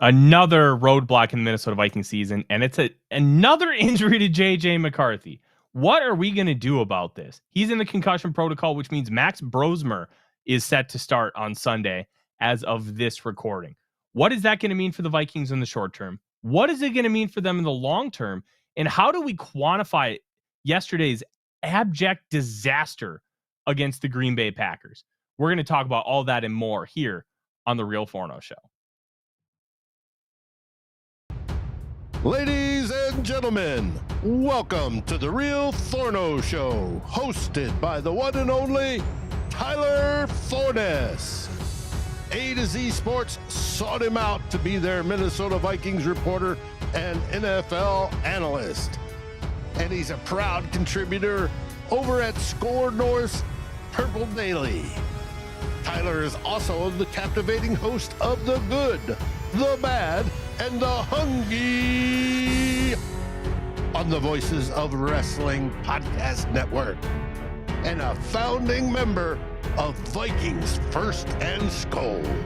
Another roadblock in the Minnesota Vikings season, and it's another injury to J.J. McCarthy. What are we going to do about this? He's in the concussion protocol, which means Max Brosmer is set to start on Sunday as of this recording. What is that going to mean for the Vikings in the short term? What is it going to mean for them in the long term? And how do we quantify yesterday's abject disaster against the Green Bay Packers? We're going to talk about all that and more here on The Real Forno Show. Ladies and gentlemen, welcome to The Real Forno Show, hosted by the one and only Tyler Forness. A to Z Sports sought him out to be their Minnesota Vikings reporter and NFL analyst. And he's a proud contributor over at SKOL North's Purple Daily. Tyler is also the captivating host of The Good, The Bad, and The Hungry on the Voices of Wrestling Podcast Network, and a founding member of Vikings First and SKOL.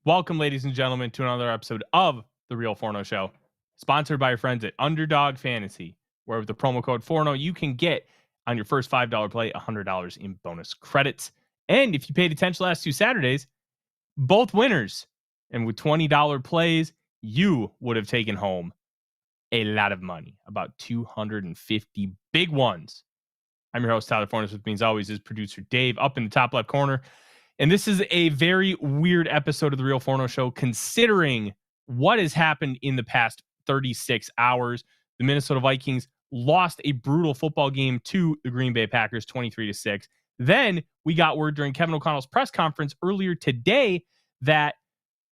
Welcome, ladies and gentlemen, to another episode of The Real Forno Show, sponsored by our friends at Underdog Fantasy, where with the promo code Forno, you can get on your first $5 play $100 in bonus credits. And if you paid attention last two Saturdays, both winners, and with $20 plays, you would have taken home a lot of money, about 250 big ones. I'm your host, Tyler Forness. With me, as always, is producer Dave up in the top left corner. And this is a very weird episode of The Real Forno Show, considering what has happened in the past 36 hours. The Minnesota Vikings lost a brutal football game to the Green Bay Packers, 23-6. Then we got word during Kevin O'Connell's press conference earlier today that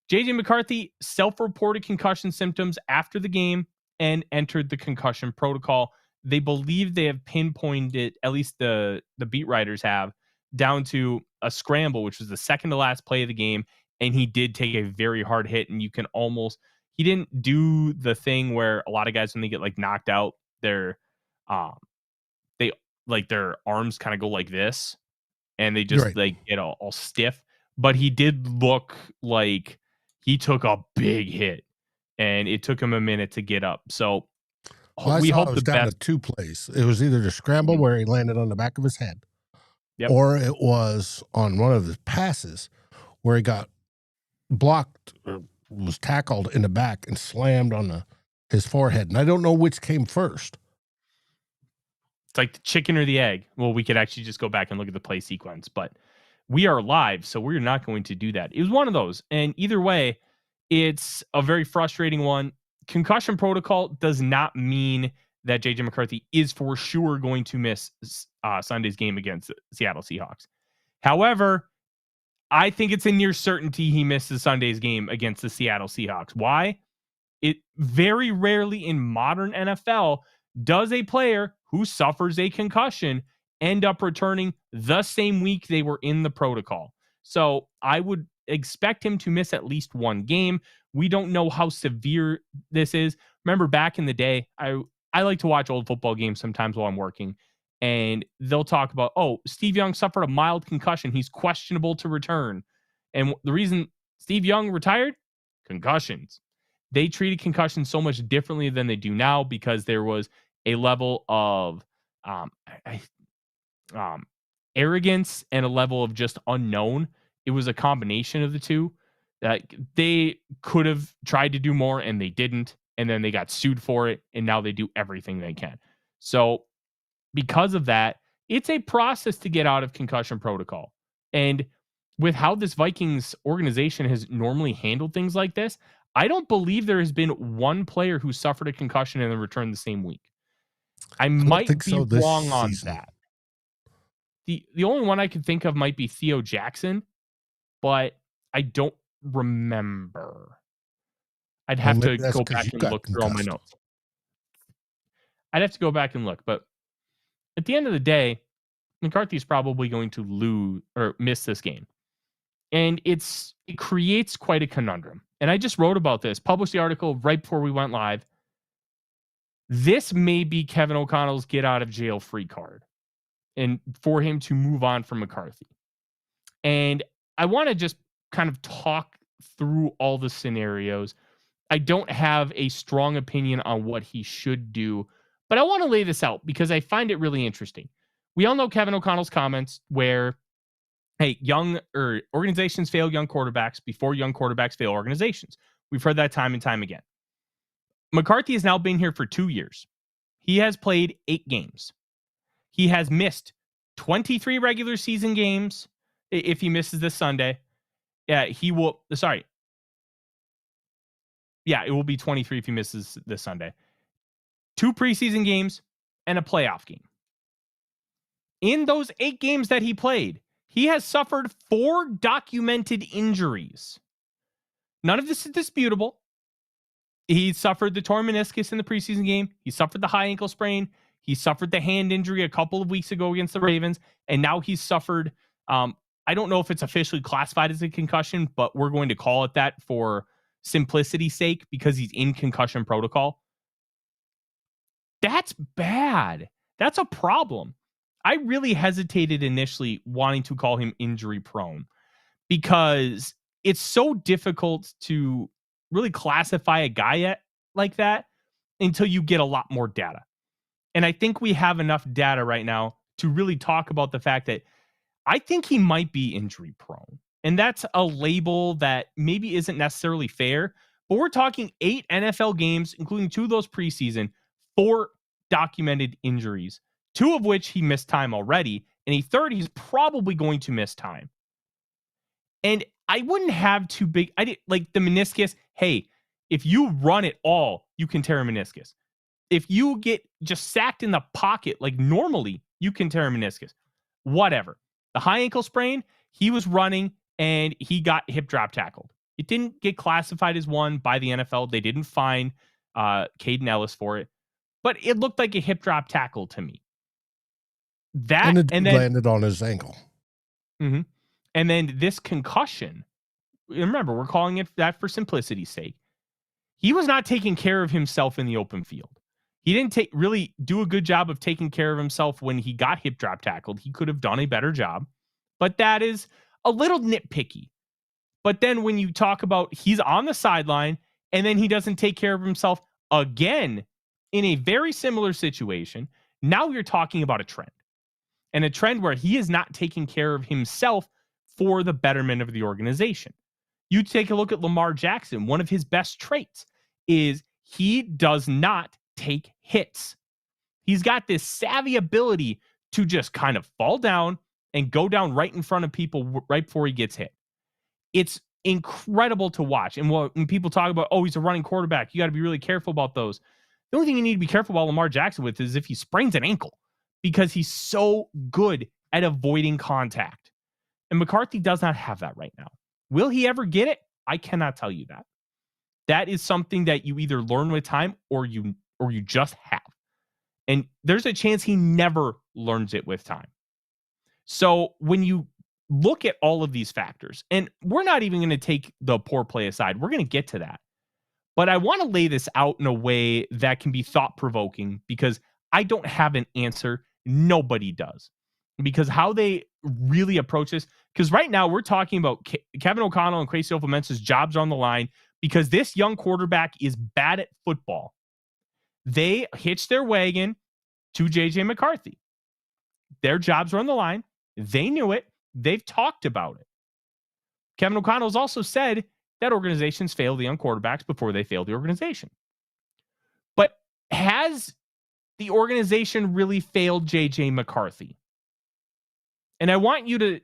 J.J. McCarthy self-reported concussion symptoms after the game and entered the concussion protocol. They believe they have pinpointed, at least the beat writers have, down to a scramble, which was the second to last play of the game, and he did take a very hard hit, and you can almost, he didn't do the thing where a lot of guys, when they get like knocked out, their arms kind of go like this, and they just like get all stiff. But he did look like he took a big hit, and it took him a minute to get up. So we hope it was down to two plays. It was either the scramble where he landed on the back of his head, or it was on one of his passes where he got blocked or was tackled in the back and slammed on his forehead. And I don't know which came first. It's like the chicken or the egg. Well, we could actually just go back and look at the play sequence, but we are live, so we're not going to do that. It was one of those. And either way, it's a very frustrating one. Concussion protocol does not mean that J.J. McCarthy is for sure going to miss Sunday's game against the Seattle Seahawks. However, I think it's a near certainty he misses Sunday's game against the Seattle Seahawks. Why? It very rarely in modern NFL does a player who suffers a concussion end up returning the same week they were in the protocol. So I would expect him to miss at least one game. We don't know how severe this is. Remember back in the day, I like to watch old football games sometimes while I'm working, and they'll talk about, oh, Steve Young suffered a mild concussion. He's questionable to return. And the reason Steve Young retired? Concussions. They treated concussions so much differently than they do now because there was a level of arrogance and a level of just unknown. It was a combination of the two. They could have tried to do more and they didn't, and then they got sued for it, and now they do everything they can. So because of that, it's a process to get out of concussion protocol. And with how this Vikings organization has normally handled things like this, I don't believe there has been one player who suffered a concussion and then returned the same week. I might be wrong on that. The only one I could think of might be Theo Jackson, but I don't remember. I'd have to go back and look through all my notes. I'd have to go back and look, but at the end of the day, McCarthy's probably going to lose or miss this game. And it creates quite a conundrum. And I just wrote about this, published the article right before we went live. This may be Kevin O'Connell's get out of jail free card, and for him to move on from McCarthy. And I want to just kind of talk through all the scenarios. I don't have a strong opinion on what he should do, but I want to lay this out because I find it really interesting. We all know Kevin O'Connell's comments where, hey, organizations fail young quarterbacks before young quarterbacks fail organizations. We've heard that time and time again. McCarthy has now been here for 2 years. He has played 8 games. He has missed 23 regular season games. If he misses this Sunday, he will. Sorry. Yeah, it will be 23 if he misses this Sunday. 2 preseason games and a playoff game. In those 8 games that he played, he has suffered 4 documented injuries. None of this is disputable. He suffered the torn meniscus in the preseason game. He suffered the high ankle sprain. He suffered the hand injury a couple of weeks ago against the Ravens. And now he's suffered, I don't know if it's officially classified as a concussion, but we're going to call it that for simplicity's sake because he's in concussion protocol. That's bad. That's a problem. I really hesitated initially wanting to call him injury prone because it's so difficult to really classify a guy like that until you get a lot more data. And I think we have enough data right now to really talk about the fact that I think he might be injury prone. And that's a label that maybe isn't necessarily fair, but we're talking 8 NFL games, including 2 of those preseason, 4 documented injuries, 2 of which he missed time already, and a third he's probably going to miss time. And I wouldn't have too big, like the meniscus. Hey, if you run it all, you can tear a meniscus. If you get just sacked in the pocket, like normally, you can tear a meniscus. Whatever. The high ankle sprain, he was running and he got hip drop tackled. It didn't get classified as one by the NFL. They didn't fine Caden Ellis for it, but it looked like a hip drop tackle to me. And then landed on his ankle. Mm-hmm. And then this concussion, remember, we're calling it that for simplicity's sake. He was not taking care of himself in the open field. He didn't really do a good job of taking care of himself when he got hip drop tackled. He could have done a better job, but that is a little nitpicky. But then when you talk about he's on the sideline and then he doesn't take care of himself again in a very similar situation, now you're talking about a trend. And a trend where he is not taking care of himself for the betterment of the organization. You take a look at Lamar Jackson. One of his best traits is he does not take hits. He's got this savvy ability to just kind of fall down and go down right in front of people right before he gets hit. It's incredible to watch. And when people talk about, oh, he's a running quarterback, you got to be really careful about those. The only thing you need to be careful about Lamar Jackson with is if he sprains an ankle, because he's so good at avoiding contact. And McCarthy does not have that right now. Will he ever get it? I cannot tell you that. That is something that you either learn with time or you just have. And there's a chance he never learns it with time. So when you look at all of these factors, and we're not even going to take the poor play aside, we're going to get to that. But I want to lay this out in a way that can be thought-provoking because I don't have an answer. Nobody does. Because how they really approach this, because right now we're talking about Kevin O'Connell and Kwesi Mensah's jobs on the line because this young quarterback is bad at football. They hitched their wagon to JJ McCarthy. Their jobs are on the line. They knew it. They've talked about it. Kevin O'Connell's also said that organizations fail the young quarterbacks before they fail the organization. But has the organization really failed JJ McCarthy? And I want you to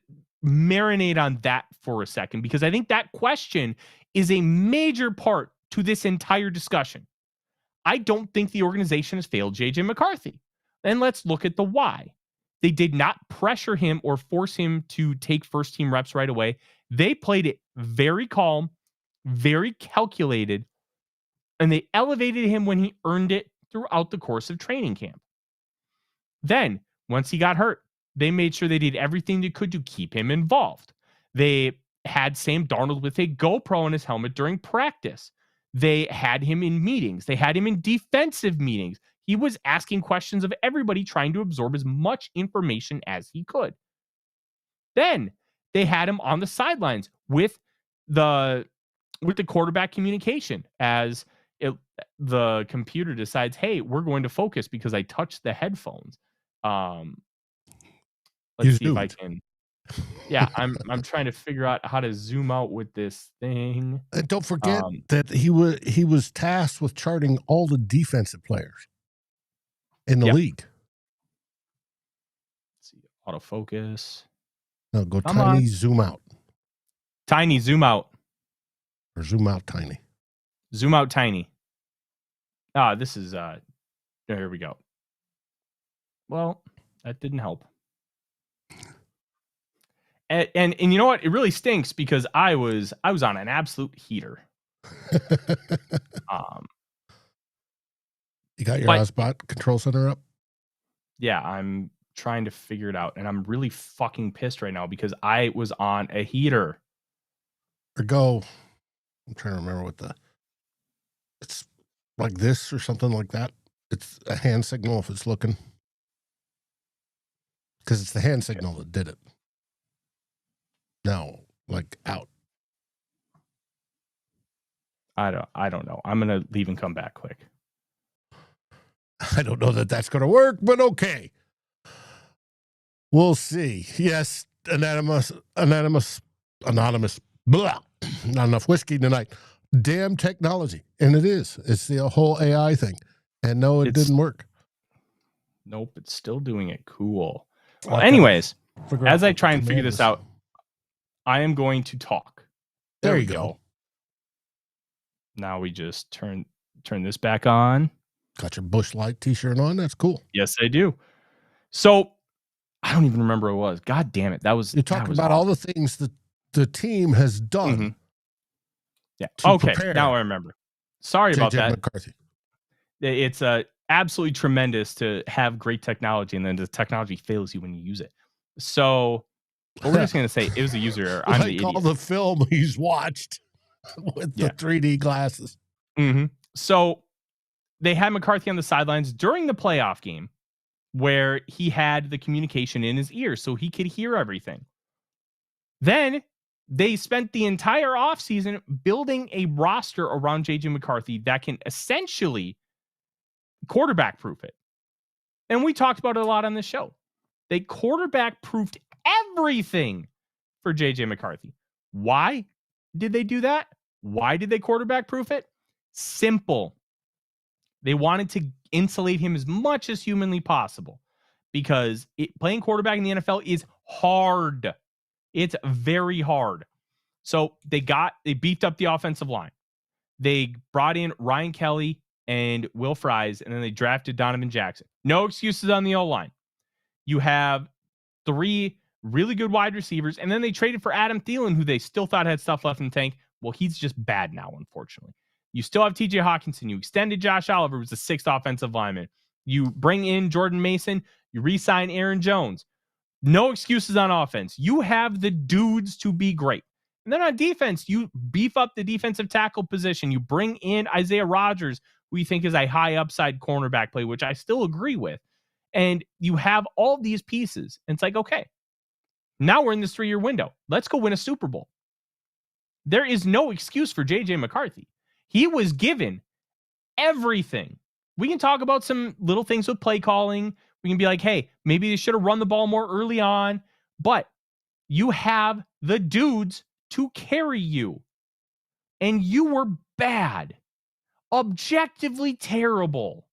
marinate on that for a second, because I think that question is a major part to this entire discussion. I don't think the organization has failed JJ McCarthy. And let's look at the why. They did not pressure him or force him to take first team reps right away. They played it very calm, very calculated, and they elevated him when he earned it throughout the course of training camp. Then, once he got hurt, they made sure they did everything they could to keep him involved. They had Sam Darnold with a GoPro on his helmet during practice. They had him in meetings. They had him in defensive meetings. He was asking questions of everybody, trying to absorb as much information as he could. Then they had him on the sidelines with the quarterback communication as the computer decides, hey, we're going to focus because I touched the headphones. Let's see if I can. Yeah, I'm trying to figure out how to zoom out with this thing. And don't forget that he was tasked with charting all the defensive players in the league. Let's see, autofocus. No, go tiny, zoom out. Tiny, zoom out. Or zoom out tiny. Zoom out tiny. This is here we go. Well, that didn't help. And you know what? It really stinks because I was on an absolute heater. You got your Ozbot control center up? Yeah, I'm trying to figure it out, and I'm really fucking pissed right now because I was on a heater. Or go. I'm trying to remember it's like this or something like that. It's a hand signal if it's looking. Because it's the hand signal that did it. No, like out. I don't know. I'm gonna leave and come back quick. I don't know that that's gonna work, but okay. We'll see. Yes, anonymous. Blah. Not enough whiskey tonight. Damn technology, and it is. It's the whole AI thing, and no, it didn't work. Nope, it's still doing it. Cool. Well, anyways, as I try and figure this out, I am going to talk. There you go. Now we just turn this back on. Got your Busch Light t-shirt on. That's cool. Yes, I do. So I don't even remember what it was. God damn it. You're talking about all the things that the team has done. Mm-hmm. Yeah. Okay. Now I remember. Sorry about that. McCarthy. It's absolutely tremendous to have great technology, and then the technology fails you when you use it. So we're just going to say it was a user error. I'm the idiot. All the film he's watched with the 3D glasses. Mm-hmm. So they had McCarthy on the sidelines during the playoff game where he had the communication in his ear so he could hear everything. Then they spent the entire offseason building a roster around J.J. McCarthy that can essentially quarterback proof it. And we talked about it a lot on this show. They quarterback proofed everything for J.J. McCarthy. Why did they do that? Why did they quarterback proof it? Simple. They wanted to insulate him as much as humanly possible because playing quarterback in the NFL is hard. It's very hard. So they beefed up the offensive line. They brought in Ryan Kelly and Will Fries, and then they drafted Donovan Jackson. No excuses on the O-line. You have 3 really good wide receivers, and then they traded for Adam Thielen, who they still thought had stuff left in the tank. Well, he's just bad now, unfortunately. You still have TJ Hawkinson. You extended Josh Oliver, who's the 6th offensive lineman. You bring in Jordan Mason. You re-sign Aaron Jones. No excuses on offense. You have the dudes to be great. And then on defense, you beef up the defensive tackle position. You bring in Isaiah Rodgers, who you think is a high upside cornerback play, which I still agree with. And you have all these pieces. And it's like, okay, now we're in this 3-year window. Let's go win a Super Bowl. There is no excuse for J.J. McCarthy. He was given everything. We can talk about some little things with play calling. We can be like, hey, maybe they should have run the ball more early on. But you have the dudes to carry you. And you were bad. Objectively terrible.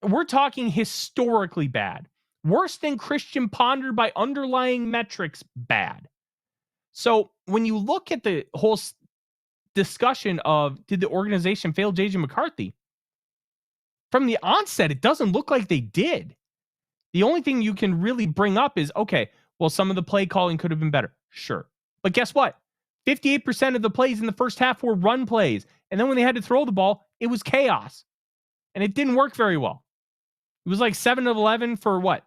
We're talking historically bad. Worse than Christian Ponder by underlying metrics bad. So when you look at the whole discussion of did the organization fail J.J. McCarthy, from the onset, it doesn't look like they did. The only thing you can really bring up is, okay, well, some of the play calling could have been better. Sure. But guess what? 58% of the plays in the first half were run plays. And then when they had to throw the ball, it was chaos. And it didn't work very well. It was like 7 of 11 for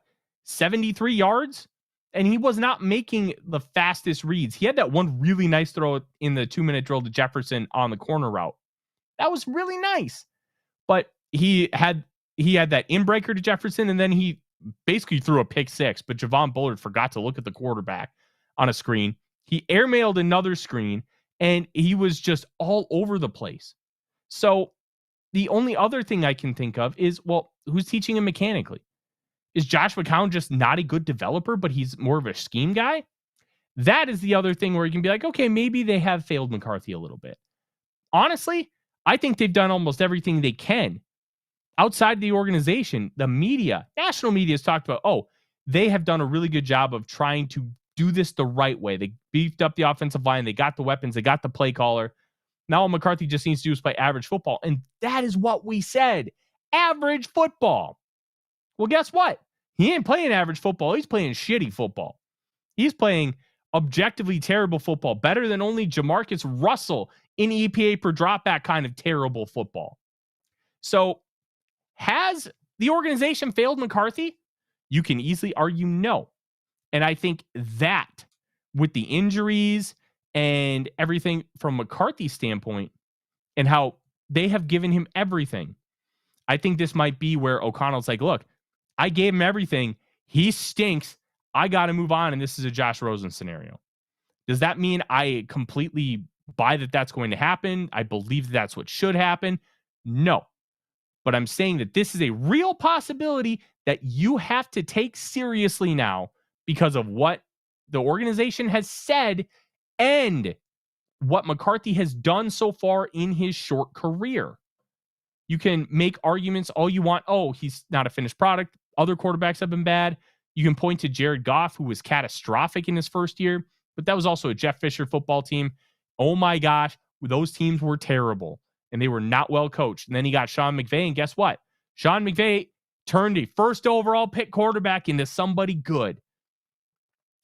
73 yards? And he was not making the fastest reads. He had that one really nice throw in the 2-minute drill to Jefferson on the corner route. That was really nice. But he had that inbreaker to Jefferson, and then he basically threw a pick 6. But Javon Bullard forgot to look at the quarterback on a screen. He airmailed another screen, and he was just all over the place. So the only other thing I can think of is, well, who's teaching him mechanically? Is Josh McCown just not a good developer, but he's more of a scheme guy? That is the other thing where you can be like, okay, maybe they have failed McCarthy a little bit. Honestly, I think they've done almost everything they can. Outside the organization, the media, national media has talked about, oh, they have done a really good job of trying to do this the right way. They beefed up the offensive line. They got the weapons. They got the play caller. Now all McCarthy just needs to do is play average football. And that is what we said. Average football. Well, guess what? He ain't playing average football. He's playing shitty football. He's playing objectively terrible football. Better than only Jamarcus Russell in EPA per dropback kind of terrible football. So has the organization failed McCarthy? You can easily argue no. And I think that with the injuries and everything from McCarthy's standpoint and how they have given him everything, I think this might be where O'Connell's like, look, I gave him everything. He stinks. I got to move on. And this is a Josh Rosen scenario. Does that mean I completely buy that that's going to happen? I believe that's what should happen? No. But I'm saying that this is a real possibility that you have to take seriously now because of what the organization has said and what McCarthy has done so far in his short career. You can make arguments all you want. Oh, he's not a finished product. Other quarterbacks have been bad. You can point to Jared Goff, who was catastrophic in his first year, but that was also a Jeff Fisher football team. Oh my gosh, those teams were terrible and they were not well coached. And then he got Sean McVay, and guess what? Sean McVay turned a first overall pick quarterback into somebody good.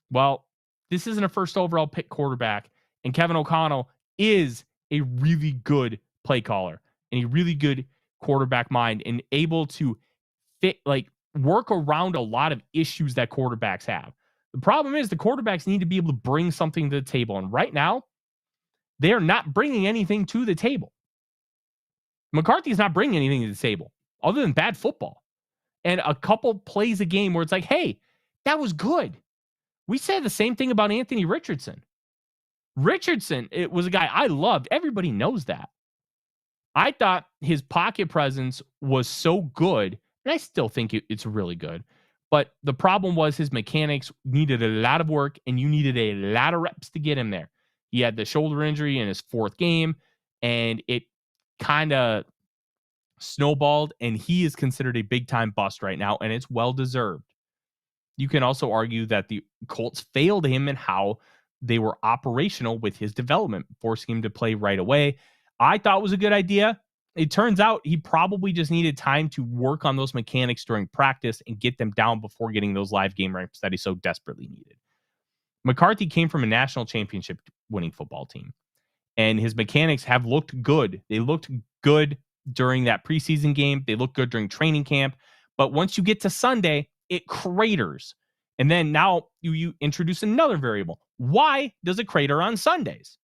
Well, this isn't a first overall pick quarterback, and Kevin O'Connell is a really good play caller and a really good quarterback mind and able to work around a lot of issues that quarterbacks have. The problem is the quarterbacks need to be able to bring something to the table. And right now, they are not bringing anything to the table. McCarthy's not bringing anything to the table other than bad football and a couple plays a game where it's like, hey, that was good. We said the same thing about Anthony Richardson. Richardson, it was a guy I loved. Everybody knows that. I thought his pocket presence was so good, and I still think it's really good. But the problem was his mechanics needed a lot of work, and you needed a lot of reps to get him there. He had the shoulder injury in his fourth game, and it kind of snowballed, and he is considered a big-time bust right now, and it's well-deserved. You can also argue that the Colts failed him in how they were operational with his development, forcing him to play right away. I thought it was a good idea. It turns out he probably just needed time to work on those mechanics during practice and get them down before getting those live game reps that he so desperately needed. McCarthy came from a national championship winning football team, and his mechanics have looked good. They looked good during that preseason game. They looked good during training camp. But once you get to Sunday, it craters. And then now you introduce another variable. Why does it crater on Sundays?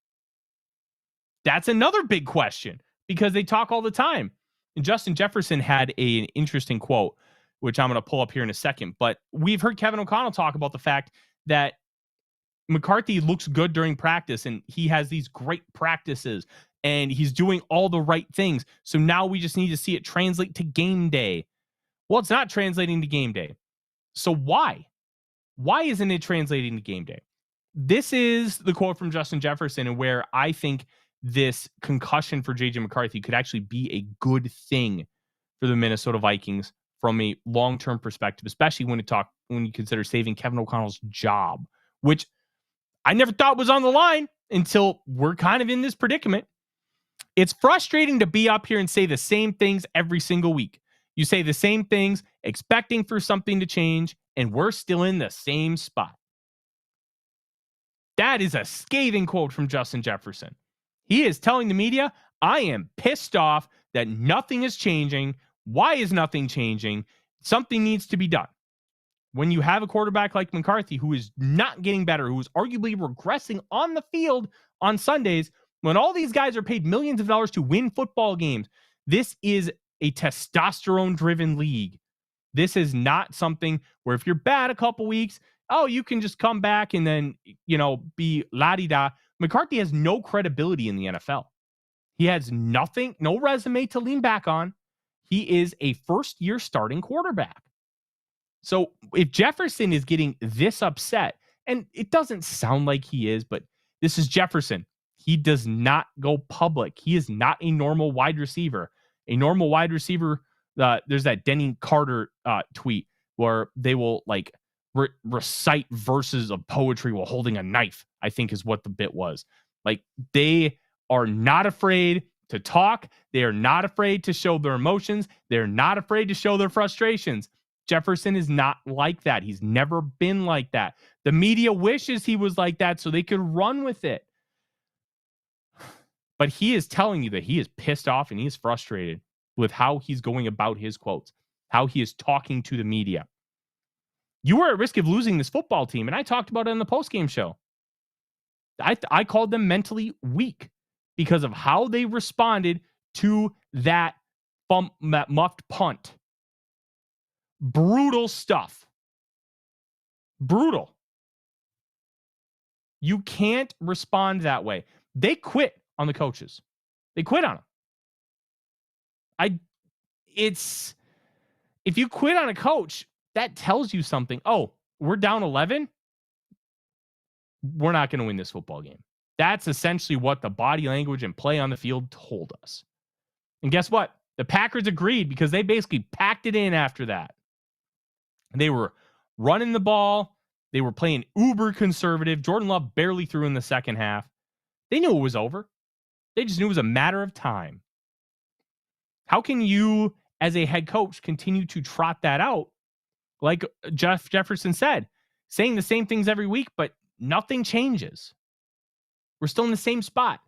That's another big question because they talk all the time. And Justin Jefferson had an interesting quote, which I'm going to pull up here in a second. But we've heard Kevin O'Connell talk about the fact that McCarthy looks good during practice and he has these great practices and he's doing all the right things. So now we just need to see it translate to game day. Well, it's not translating to game day. So why? Why isn't it translating to game day? This is the quote from Justin Jefferson and where I think this concussion for JJ McCarthy could actually be a good thing for the Minnesota Vikings from a long-term perspective, especially when you consider saving Kevin O'Connell's job, which I never thought was on the line until we're kind of in this predicament. It's frustrating to be up here and say the same things every single week. You say the same things, expecting for something to change, and we're still in the same spot. That is a scathing quote from Justin Jefferson. He is telling the media, I am pissed off that nothing is changing. Why is nothing changing? Something needs to be done. When you have a quarterback like McCarthy who is not getting better, who is arguably regressing on the field on Sundays, when all these guys are paid millions of dollars to win football games, this is a testosterone-driven league. This is not something where if you're bad a couple weeks, oh, you can just come back and then, be la-di-da. McCarthy has no credibility in the NFL. He has nothing, no resume to lean back on. He is a first-year starting quarterback. So if Jefferson is getting this upset, and it doesn't sound like he is, but this is Jefferson. He does not go public. He is not a normal wide receiver. A normal wide receiver, there's that Denny Carter tweet where they will like recite verses of poetry while holding a knife, I think is what the bit was. Like, they are not afraid to talk. They are not afraid to show their emotions. They're not afraid to show their frustrations. Jefferson is not like that. He's never been like that. The media wishes he was like that so they could run with it. But he is telling you that he is pissed off and he is frustrated with how he's going about his quotes, how he is talking to the media. You are at risk of losing this football team, and I talked about it on the postgame show. I called them mentally weak because of how they responded to that muffed punt. Brutal stuff. Brutal. You can't respond that way. They quit on the coaches. They quit on them. If you quit on a coach, that tells you something. Oh, we're down 11. We're not going to win this football game. That's essentially what the body language and play on the field told us. And guess what? The Packers agreed because they basically packed it in after that. They were running the ball. They were playing uber conservative. Jordan Love barely threw in the second half. They knew it was over. They just knew it was a matter of time. How can you, as a head coach, continue to trot that out? Like Jefferson said, saying the same things every week, but nothing changes. We're still in the same spot.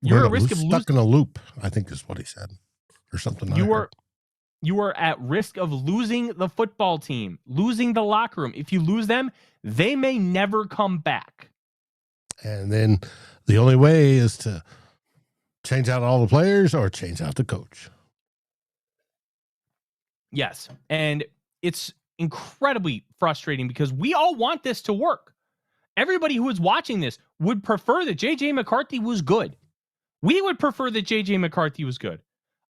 You're at risk of stuck in a loop, I think is what he said, or something. You are at risk of losing the football team, losing the locker room. If you lose them, they may never come back. And then the only way is to change out all the players or change out the coach. Yes. And it's incredibly frustrating because we all want this to work. Everybody who is watching this would prefer that J.J. McCarthy was good. We would prefer that J.J. McCarthy was good.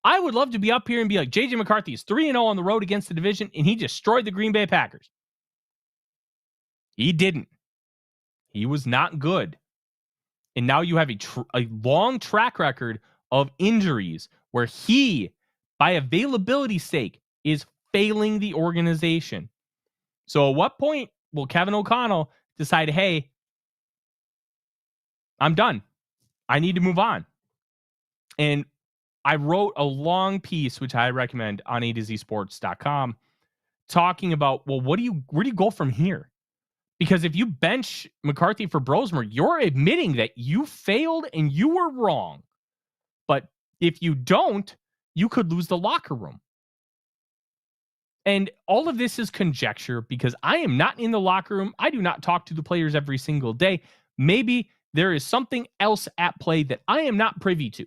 I would love to be up here and be like, J.J. McCarthy is 3-0 on the road against the division, and he destroyed the Green Bay Packers. He didn't. He was not good. And now you have a long track record of injuries where he, by availability's sake, is failing the organization. So at what point will Kevin O'Connell decide, hey, I'm done. I need to move on. And I wrote a long piece, which I recommend on A2Zsports.com, talking about, well, where do you go from here? Because if you bench McCarthy for Brosmer, you're admitting that you failed and you were wrong. But if you don't, you could lose the locker room. And all of this is conjecture because I am not in the locker room. I do not talk to the players every single day. Maybe there is something else at play that I am not privy to.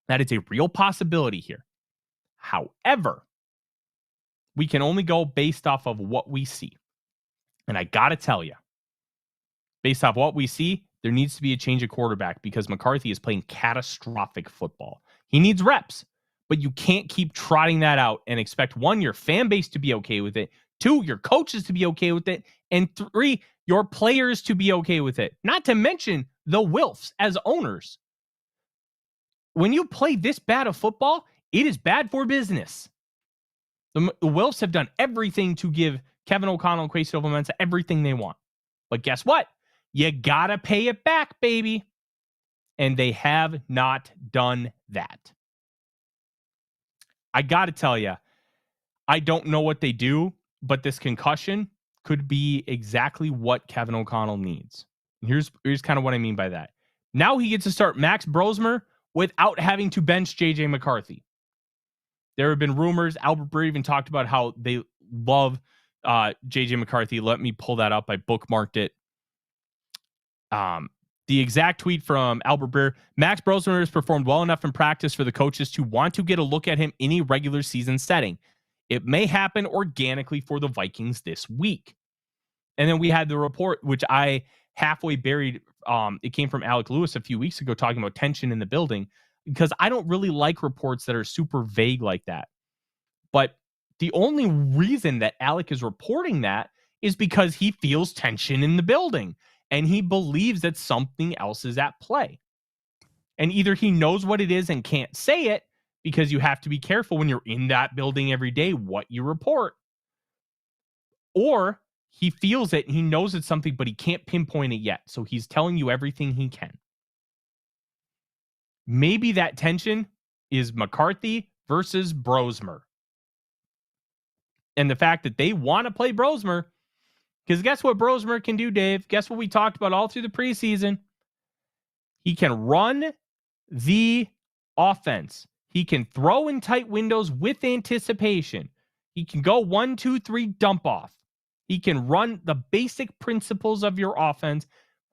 That is a real possibility here. However, we can only go based off of what we see. And I got to tell you, based off what we see, there needs to be a change of quarterback because McCarthy is playing catastrophic football. He needs reps, but you can't keep trotting that out and expect, 1, your fan base to be okay with it, 2, your coaches to be okay with it, and 3, your players to be okay with it. Not to mention the Wilfs as owners. When you play this bad of football, it is bad for business. The Wilfs have done everything to give Kevin O'Connell and Kwesi Adofo-Mensah everything they want. But guess what? You gotta pay it back, baby. And they have not done that. I gotta tell you, I don't know what they do, but this concussion could be exactly what Kevin O'Connell needs. And here's kind of what I mean by that. Now he gets to start Max Brosmer without having to bench J.J. McCarthy. There have been rumors. Albert Breer even talked about how they love J.J. McCarthy. Let me pull that up. I bookmarked it. The exact tweet from Albert Breer: Max Brosmer has performed well enough in practice for the coaches to want to get a look at him in a regular season setting. It may happen organically for the Vikings this week. And then we had the report, which I halfway buried it came from Alec Lewis a few weeks ago talking about tension in the building, because I don't really like reports that are super vague like that. But the only reason that Alec is reporting that is because he feels tension in the building and he believes that something else is at play. And either he knows what it is and can't say it, because you have to be careful when you're in that building every day what you report, or he feels it and he knows it's something, but he can't pinpoint it yet. So he's telling you everything he can. Maybe that tension is McCarthy versus Brosmer. And the fact that they want to play Brosmer, because guess what Brosmer can do, Dave? Guess what we talked about all through the preseason? He can run the offense. He can throw in tight windows with anticipation. He can go 1, 2, 3 dump off. He can run the basic principles of your offense.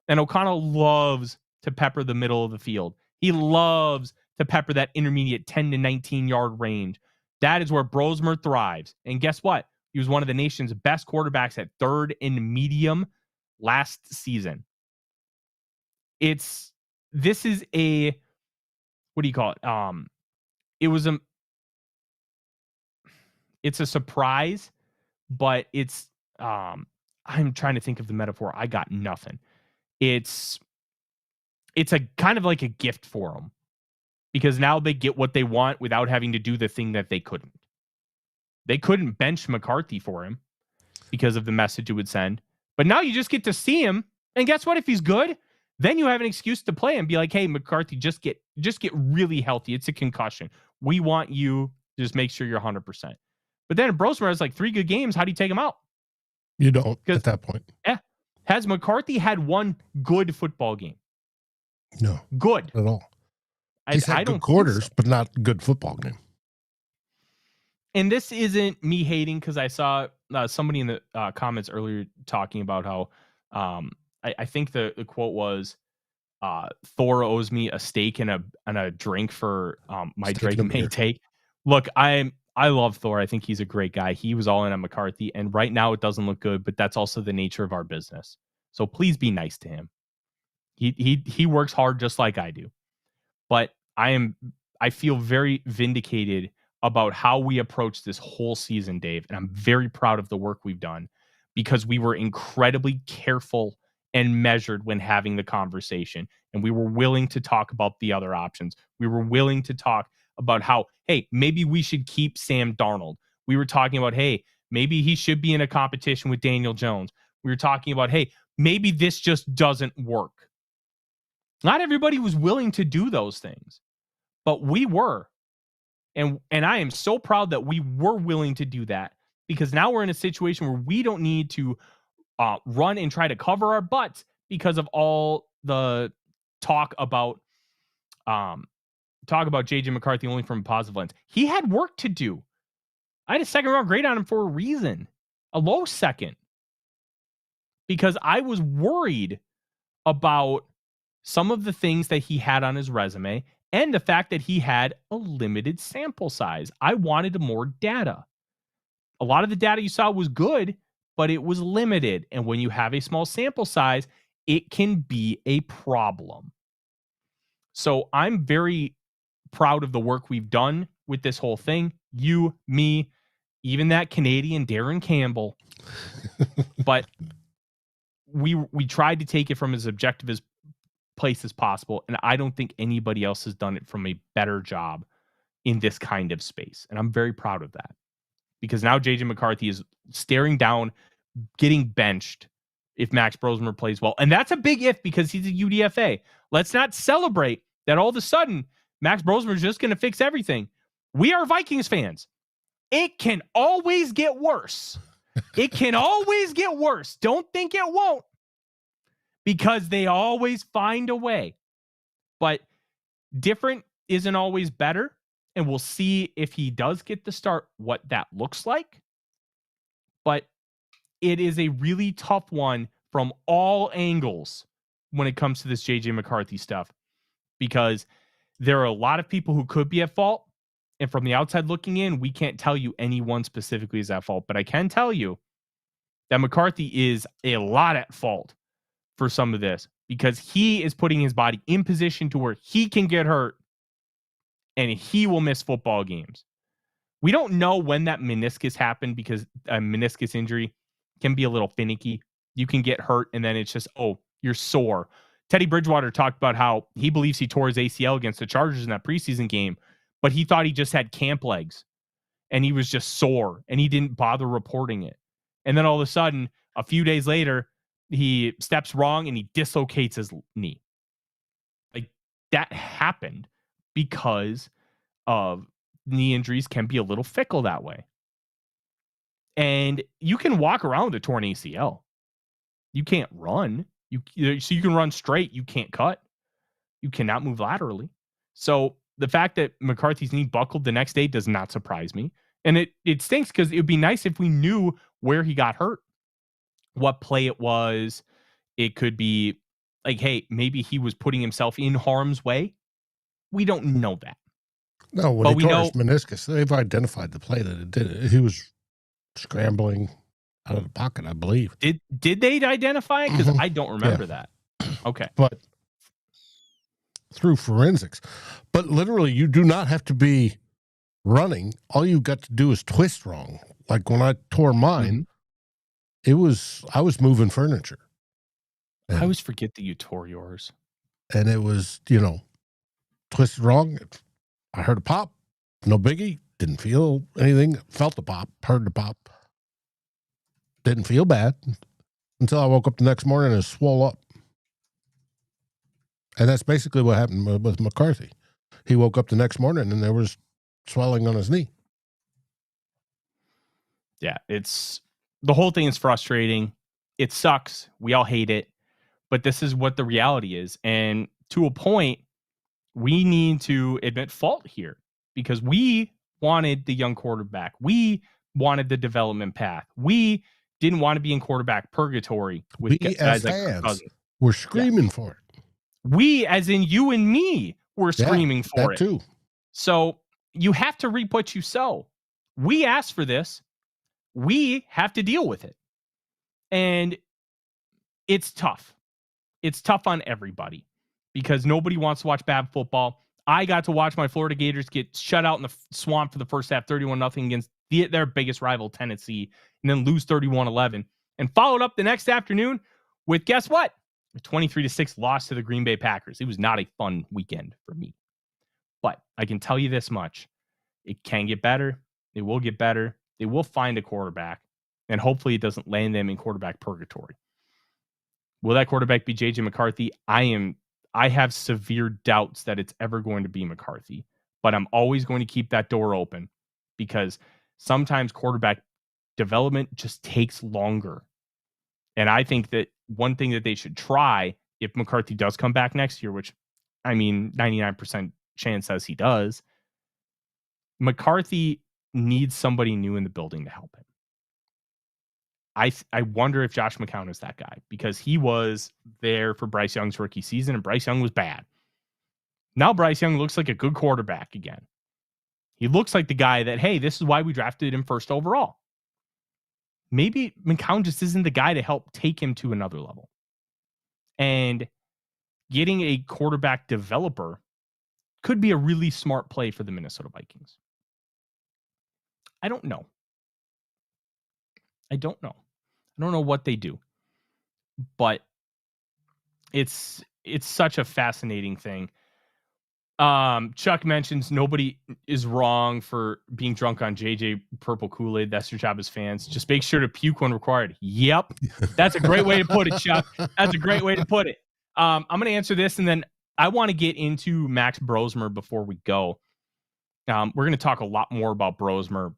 And O'Connell loves to pepper the middle of the field. He loves to pepper that intermediate 10 to 19 yard range. That is where Brosmer thrives. And guess what? He was one of the nation's best quarterbacks at third and medium last season. This is a, what do you call it? It's a surprise, but I'm trying to think of the metaphor. I got nothing. It's a kind of like a gift for them, because now they get what they want without having to do the thing that they couldn't. They couldn't bench McCarthy for him because of the message it would send. But now you just get to see him. And guess what? If he's good, then you have an excuse to play and be like, hey, McCarthy, just get really healthy. It's a concussion. We want you to just make sure you're 100%. But then if Brosmer has like 3 good games, how do you take him out? You don't at that point. Yeah. Has McCarthy had one good football game? No. Good. At all. He's had good quarters, but not good football game. And this isn't me hating, because I saw somebody in the comments earlier talking about how I think the quote was, Thor owes me a steak and a drink for my Drake May take. Look, I love Thor. I think he's a great guy. He was all in on McCarthy, and right now it doesn't look good, but that's also the nature of our business. So please be nice to him. He works hard just like I do. But I feel very vindicated about how we approached this whole season, Dave, and I'm very proud of the work we've done, because we were incredibly careful and measured when having the conversation, and we were willing to talk about the other options. We were willing to talk about how, hey, maybe we should keep Sam Darnold. We were talking about, hey, maybe he should be in a competition with Daniel Jones. We were talking about, hey, maybe this just doesn't work. Not everybody was willing to do those things, but we were. And I am so proud that we were willing to do that, because now we're in a situation where we don't need to run and try to cover our butts because of all the talk about JJ McCarthy only from a positive lens. He had work to do. I had a second round grade on him for a reason, a low second, because I was worried about some of the things that he had on his resume and the fact that he had a limited sample size. I wanted more data. A lot of the data you saw was good, but it was limited. And when you have a small sample size, it can be a problem. So I'm very proud of the work we've done with this whole thing. You, me, even that Canadian Darren Campbell. But we tried to take it from as objective as place as possible, and I don't think anybody else has done it from a better job in this kind of space, and I'm very proud of that, because now JJ McCarthy is staring down getting benched if Max Brosmer plays well, and that's a big if, because he's a UDFA. Let's not celebrate that all of a sudden Max Brosmer is just going to fix everything. We are Vikings fans. It can always get worse. It can always get worse. Don't think it won't, because they always find a way. But different isn't always better, and we'll see if he does get the start, what that looks like. But it is a really tough one from all angles when it comes to this JJ McCarthy stuff, because there are a lot of people who could be at fault. And from the outside looking in, we can't tell you anyone specifically is at fault. But I can tell you that McCarthy is a lot at fault for some of this. because he is putting his body in position to where he can get hurt and he will miss football games. We don't know when that meniscus happened because a meniscus injury can be a little finicky. You can get hurt and then it's just, oh, you're sore. Teddy Bridgewater talked about how he believes he tore his ACL against the Chargers in that preseason game, but he thought he just had camp legs and he was just sore and he didn't bother reporting it. And then all of a sudden, a few days later, he steps wrong and he dislocates his knee. Like, that happened because of knee injuries can be a little fickle that way. And you can walk around with a torn ACL. You can't run. So you can run straight. You can't cut. You cannot move laterally. So the fact that McCarthy's knee buckled the next day does not surprise me. And it stinks because it would be nice if we knew where he got hurt, what play it was. It could be like, hey, maybe he was putting himself in harm's way. We don't know that. No, when he tore his meniscus, they've identified the play that it did it. He was scrambling out of the pocket, I believe. Did they identify it? Because I don't remember that. Okay. But through forensics. But literally, you do not have to be running. All you got to do is twist wrong. Like when I tore mine, I was moving furniture. I always forget that you tore yours. And it was, twisted wrong. I heard a pop. No biggie. Didn't feel anything. Felt the pop. Heard the pop. Didn't feel bad until I woke up the next morning and it swole up. And that's basically what happened with McCarthy. He woke up the next morning and there was swelling on his knee. Yeah, the whole thing is frustrating. It sucks. We all hate it. But this is what the reality is. And to a point, we need to admit fault here because we wanted the young quarterback. We wanted the development path. We didn't want to be in quarterback purgatory with guys like Kirk Cousins. We're screaming for it. We, as in you and me, were screaming for it too. So you have to reap what you sow. We asked for this. We have to deal with it. And it's tough. It's tough on everybody because nobody wants to watch bad football. I got to watch my Florida Gators get shut out in the swamp for the first half, 31-0 against their biggest rival, Tennessee, and then lose 31-11. And followed up the next afternoon with, guess what? A 23-6 loss to the Green Bay Packers. It was not a fun weekend for me. But I can tell you this much. It can get better. It will get better. They will find a quarterback. And hopefully it doesn't land them in quarterback purgatory. Will that quarterback be JJ McCarthy? I have severe doubts that it's ever going to be McCarthy. But I'm always going to keep that door open because sometimes quarterback development just takes longer. And I think that one thing that they should try, if McCarthy does come back next year, which, 99% chance says he does, McCarthy needs somebody new in the building to help him. I wonder if Josh McCown is that guy because he was there for Bryce Young's rookie season and Bryce Young was bad. Now Bryce Young looks like a good quarterback again. He looks like the guy that, hey, this is why we drafted him first overall. Maybe McCown just isn't the guy to help take him to another level. And getting a quarterback developer could be a really smart play for the Minnesota Vikings. I don't know. I don't know what they do. But it's such a fascinating thing. Chuck mentions nobody is wrong for being drunk on JJ Purple Kool-Aid. That's your job as fans. Just make sure to puke when required. Yep. That's a great way to put it, Chuck. That's a great way to put it. I'm going to answer this, and then I want to get into Max Brosmer before we go. We're going to talk a lot more about Brosmer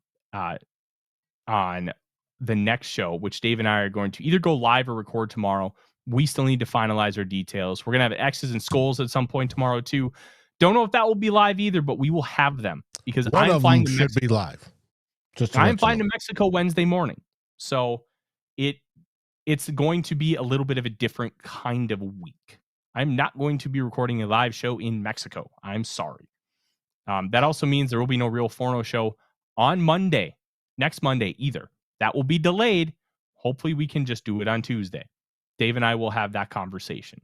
on the next show, which Dave and I are going to either go live or record tomorrow. We still need to finalize our details. We're going to have X's and SKOLs at some point tomorrow, too. Don't know if that will be live either, but we will have them because I'm flying to Mexico. Should be live. I'm flying to Mexico Wednesday morning. So it's going to be a little bit of a different kind of week. I'm not going to be recording a live show in Mexico. I'm sorry. That also means there will be no Real Forno show on Monday, next Monday either. That will be delayed. Hopefully we can just do it on Tuesday. Dave and I will have that conversation.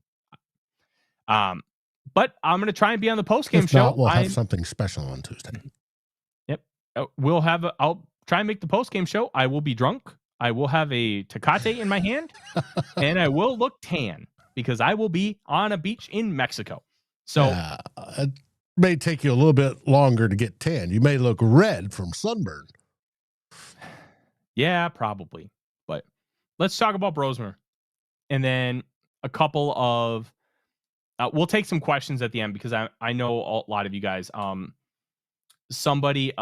But I'm going to try and be on the post-game If not, show. we'll have something special on Tuesday. Yep. I'll try and make the post-game show. I will be drunk. I will have a Tecate in my hand, and I will look tan because I will be on a beach in Mexico. So it may take you a little bit longer to get tan. You may look red from sunburn. Yeah, probably. But let's talk about Brosmer. And then a couple of we'll take some questions at the end because I know a lot of you guys. Somebody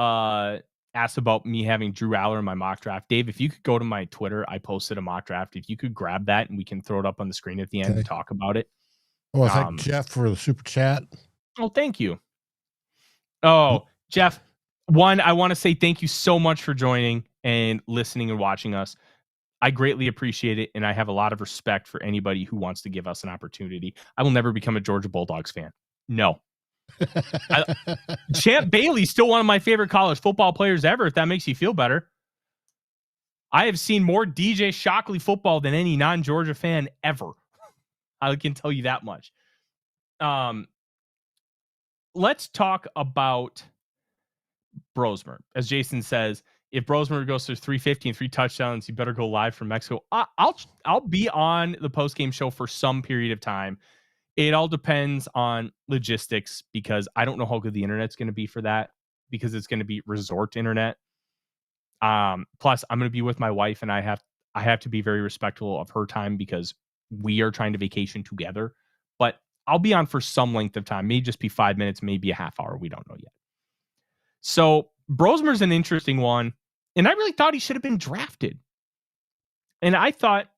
asked about me having Drew Aller in my mock draft. Dave, if you could go to my Twitter, I posted a mock draft. If you could grab that and we can throw it up on the screen at the end and talk about it. Well, thank Jeff for the super chat. Oh, thank you. Oh, Jeff, I want to say thank you so much for joining and listening and watching us. I greatly appreciate it, and I have a lot of respect for anybody who wants to give us an opportunity. I will never become a Georgia Bulldogs fan. No. Champ Bailey's still one of my favorite college football players ever, if that makes you feel better. I have seen more DJ Shockley football than any non-Georgia fan ever. I can tell you that much. Let's talk about Brosmer. As Jason says, if Brosmer goes through 350 and 3 touchdowns, you better go live from Mexico. I'll be on the post-game show for some period of time. It all depends on logistics because I don't know how good the internet's going to be for that because it's going to be resort internet. Plus, I'm going to be with my wife, and I have to be very respectful of her time because we are trying to vacation together. But I'll be on for some length of time. Maybe just be 5 minutes, maybe a half hour. We don't know yet. So Brosmer's an interesting one. And I really thought he should have been drafted. And I thought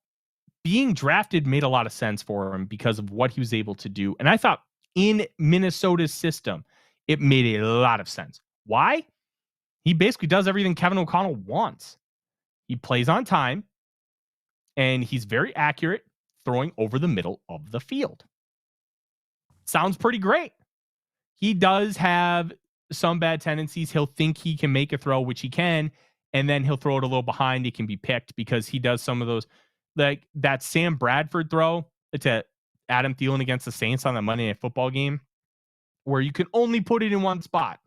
being drafted made a lot of sense for him because of what he was able to do. And I thought in Minnesota's system, it made a lot of sense. Why? He basically does everything Kevin O'Connell wants. He plays on time, and he's very accurate throwing over the middle of the field. Sounds pretty great. He does have some bad tendencies. He'll think he can make a throw, which he can, and then he'll throw it a little behind. It can be picked because he does some of those, like that Sam Bradford throw to Adam Thielen against the Saints on the Monday Night Football game, where you can only put it in one spot.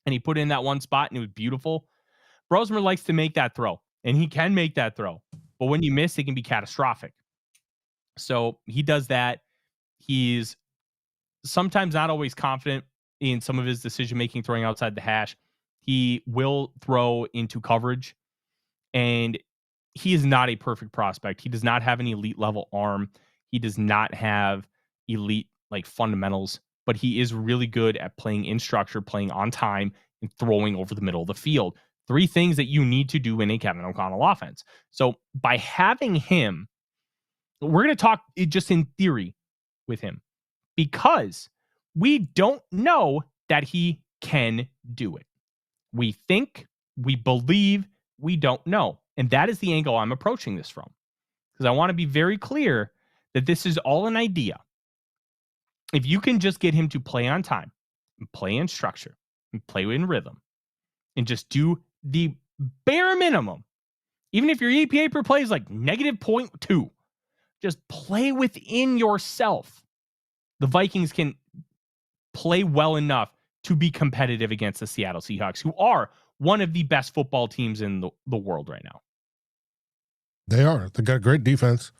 And he put it in that one spot, and it was beautiful. Brosmer likes to make that throw, and he can make that throw. But when you miss, it can be catastrophic. So he does that. He's sometimes not always confident in some of his decision-making throwing outside the hash. He will throw into coverage, and he is not a perfect prospect. He does not have an elite level arm. He does not have elite like fundamentals, but he is really good at playing in structure, playing on time, and throwing over the middle of the field. 3 things that you need to do in a Kevin O'Connell offense. So by having him, we're going to talk just in theory with him because we don't know that he can do it. We think, we believe, we don't know. And that is the angle I'm approaching this from. Because I want to be very clear that this is all an idea. If you can just get him to play on time, and play in structure, and play in rhythm, and just do the bare minimum, even if your EPA per play is like negative 0.2, just play within yourself. The Vikings can play well enough to be competitive against the Seattle Seahawks, who are one of the best football teams in the world right now. They are. They got a great defense.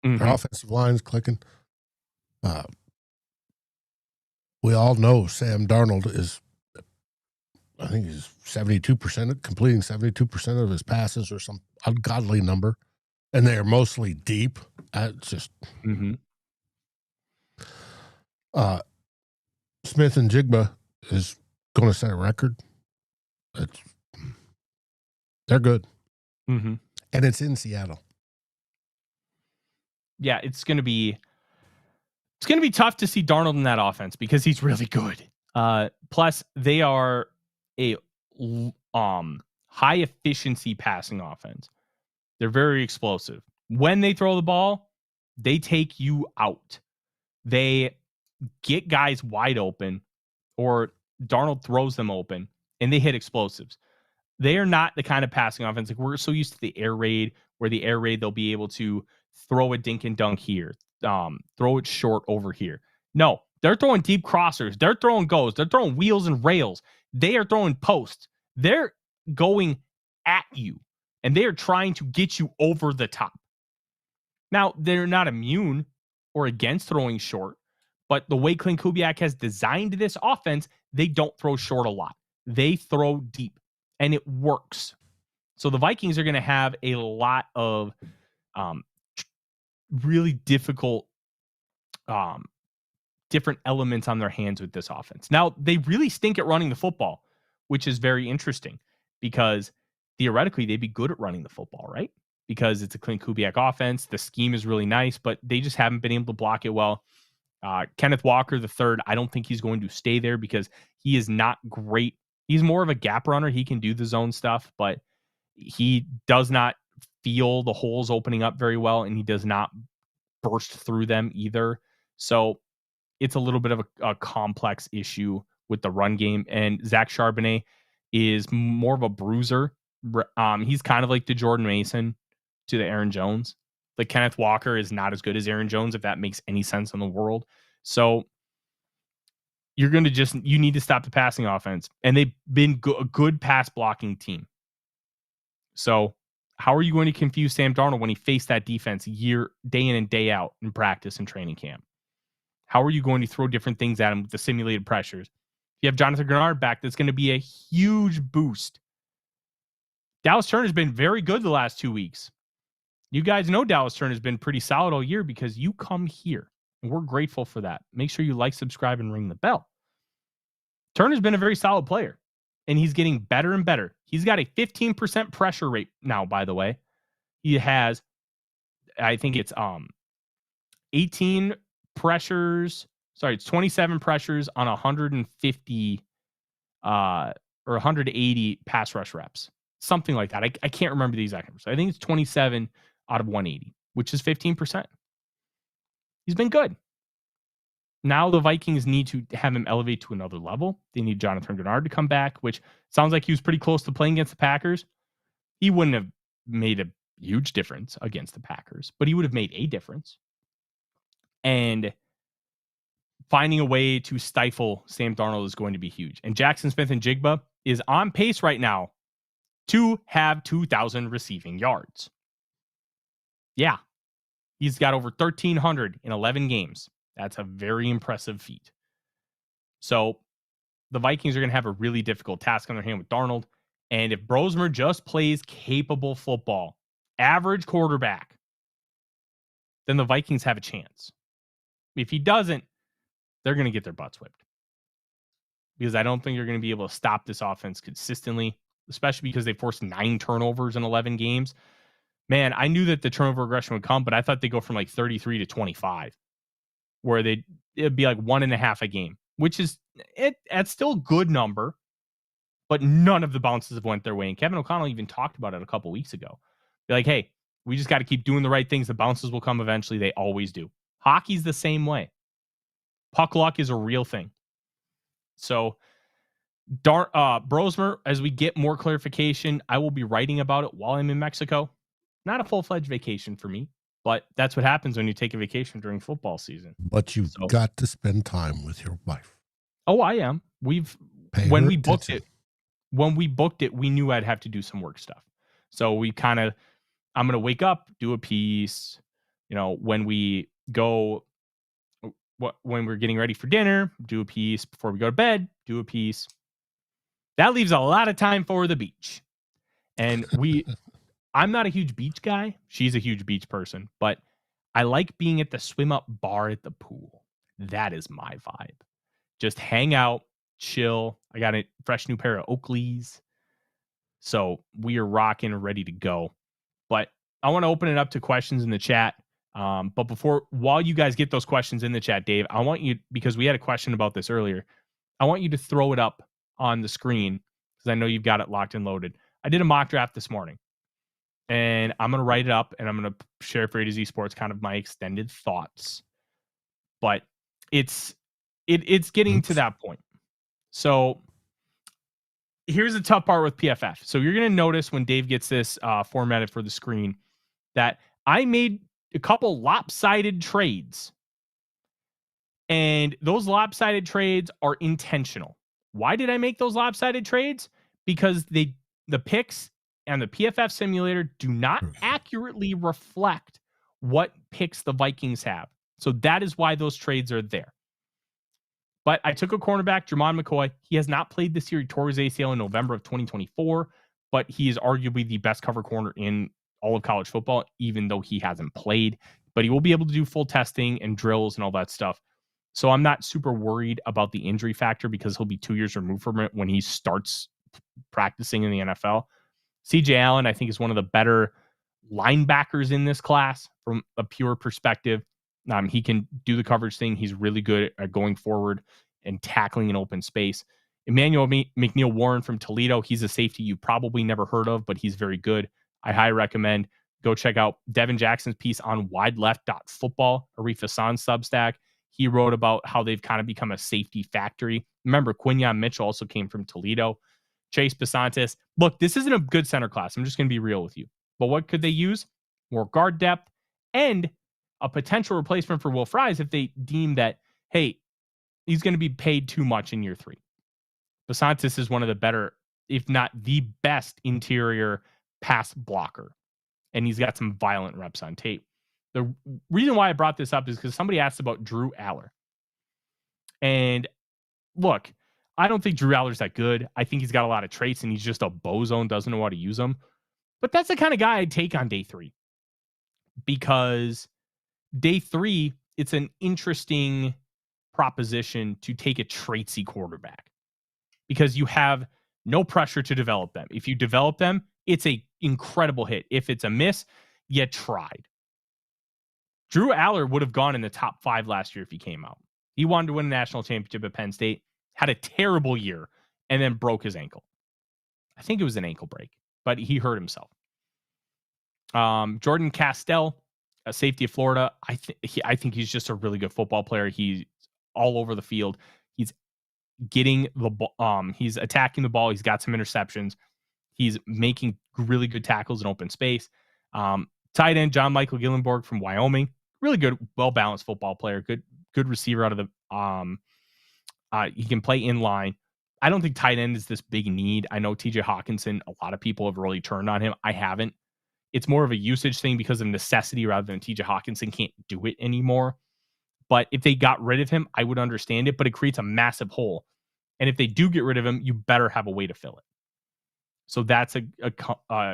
Mm-hmm. Their offensive line's clicking. We all know Sam Darnold is, I think he's 72%, completing 72% of his passes or some ungodly number. And they are mostly deep. It's just Smith and Jigba is going to set a record. They're good. And it's in Seattle. Yeah, it's going to be tough to see Darnold in that offense because he's really good. Plus, they are a high efficiency passing offense. They're very explosive. When they throw the ball, they take you out. They get guys wide open, or Darnold throws them open, and they hit explosives. They are not the kind of passing offense. Like we're so used to the air raid, where the air raid, they'll be able to throw a dink and dunk here, throw it short over here. No, they're throwing deep crossers. They're throwing goes. They're throwing wheels and rails. They are throwing posts. They're going at you, and they are trying to get you over the top. Now, they're not immune or against throwing short, but the way Clint Kubiak has designed this offense, they don't throw short a lot. They throw deep, and it works. So the Vikings are going to have a lot of really difficult different elements on their hands with this offense. Now, they really stink at running the football, which is very interesting because theoretically they'd be good at running the football, right? Because it's a Clint Kubiak offense. The scheme is really nice, but they just haven't been able to block it well. Kenneth Walker III, I don't think he's going to stay there because he is not great. He's more of a gap runner. He can do the zone stuff, but he does not feel the holes opening up very well, and he does not burst through them either. So it's a little bit of a complex issue with the run game. And Zach Charbonnet is more of a bruiser. He's kind of like the Jordan Mason to the Aaron Jones. Like Kenneth Walker is not as good as Aaron Jones, if that makes any sense in the world. So you're going to you need to stop the passing offense. And they've been a good pass blocking team. So how are you going to confuse Sam Darnold when he faced that defense day in and day out in practice and training camp? How are you going to throw different things at him with the simulated pressures? If you have Jonathan Grenard back, that's going to be a huge boost. Dallas Turner has been very good the last 2 weeks. You guys know Dallas Turner has been pretty solid all year because you come here, and we're grateful for that. Make sure you like, subscribe, and ring the bell. Turner's been a very solid player, and he's getting better and better. He's got a 15% pressure rate now, by the way. He has, I think it's 18 pressures. Sorry, it's 27 pressures on 150 or 180 pass rush reps. Something like that. I can't remember the exact numbers. I think it's 27 out of 180, which is 15%. He's been good. Now the Vikings need to have him elevate to another level. They need Jonathan Grenard to come back, which sounds like he was pretty close to playing against the Packers. He wouldn't have made a huge difference against the Packers, but he would have made a difference. And finding a way to stifle Sam Darnold is going to be huge. And Jackson Smith-Njigba is on pace right now to have 2,000 receiving yards. Yeah. He's got over 1,300 in 11 games. That's a very impressive feat. So the Vikings are going to have a really difficult task on their hand with Darnold. And if Brosmer just plays capable football, average quarterback, then the Vikings have a chance. If he doesn't, they're going to get their butts whipped. Because I don't think you're going to be able to stop this offense consistently, especially because they forced 9 turnovers in 11 games. Man, I knew that the turnover regression would come, but I thought they'd go from like 33 to 25, where it'd be like 1.5 a game, which is that's still a good number, but none of the bounces have went their way. And Kevin O'Connell even talked about it a couple weeks ago. Be like, hey, we just got to keep doing the right things. The bounces will come eventually. They always do. Hockey's the same way. Puck luck is a real thing. So Brosmer, as we get more clarification, I will be writing about it while I'm in Mexico. Not a full-fledged vacation for me, but that's what happens when you take a vacation during football season. But you've got to spend time with your wife. Oh, I am. When we booked it, we knew I'd have to do some work stuff. So I'm going to wake up, do a piece, when we're getting ready for dinner, do a piece. Before we go to bed, do a piece. That leaves a lot of time for the beach. And I'm not a huge beach guy. She's a huge beach person, but I like being at the swim up bar at the pool. That is my vibe. Just hang out, chill. I got a fresh new pair of Oakleys. So we are rocking, ready to go. But I want to open it up to questions in the chat. But while you guys get those questions in the chat, Dave, I want you, because we had a question about this earlier, I want you to throw it up on the screen because I know you've got it locked and loaded. I did a mock draft this morning, and I'm going to write it up, and I'm going to share for A to Z Sports kind of my extended thoughts. But it's getting to that point. So here's the tough part with PFF. So you're going to notice when Dave gets this formatted for the screen that I made a couple lopsided trades And those lopsided trades are intentional. Why did I make those lopsided trades? Because the picks and the PFF simulator do not accurately reflect what picks the Vikings have. So that is why those trades are there. But I took a cornerback, Jermon McCoy. He has not played this year. He tore his ACL in November of 2024, but he is arguably the best cover corner in all of college football, even though he hasn't played. But he will be able to do full testing and drills and all that stuff. So I'm not super worried about the injury factor because he'll be 2 years removed from it when he starts practicing in the NFL. CJ Allen, I think, is one of the better linebackers in this class from a pure perspective. He can do the coverage thing. He's really good at going forward and tackling in open space. Emmanuel McNeil Warren from Toledo. He's a safety you probably never heard of, but he's very good. I highly recommend go check out Devin Jackson's piece on wideleft.football, Arif Hassan's Substack. He wrote about how they've kind of become a safety factory. Remember, Quinyon Mitchell also came from Toledo. Chase Besantis. Look, this isn't a good center class. I'm just going to be real with you. But what could they use? More guard depth and a potential replacement for Will Fries if they deem that, hey, he's going to be paid too much in year 3. Besantis is one of the better, if not the best, interior pass blocker. And he's got some violent reps on tape. The reason why I brought this up is because somebody asked about Drew Aller. And look, I don't think Drew Aller's that good. I think he's got a lot of traits and he's just a bozo and doesn't know how to use them. But that's the kind of guy I'd take on day 3. Because day 3, it's an interesting proposition to take a traitsy quarterback. Because you have no pressure to develop them. If you develop them, it's an incredible hit. If it's a miss, you tried. Drew Aller would have gone in the top 5 last year if he came out. He wanted to win a national championship at Penn State, had a terrible year, and then broke his ankle. I think it was an ankle break, but he hurt himself. Jordan Castell, a safety of Florida, I think he's just a really good football player. He's all over the field. He's getting the ball. He's attacking the ball. He's got some interceptions. He's making really good tackles in open space. Tight end John Michael Gillenborg from Wyoming, really good, well-balanced football player. Good receiver out of the. He can play in line. I don't think tight end is this big need. I know TJ Hawkinson, a lot of people have really turned on him. I haven't. It's more of a usage thing because of necessity rather than TJ Hawkinson can't do it anymore. But if they got rid of him, I would understand it, but it creates a massive hole. And if they do get rid of him, you better have a way to fill it. So that's a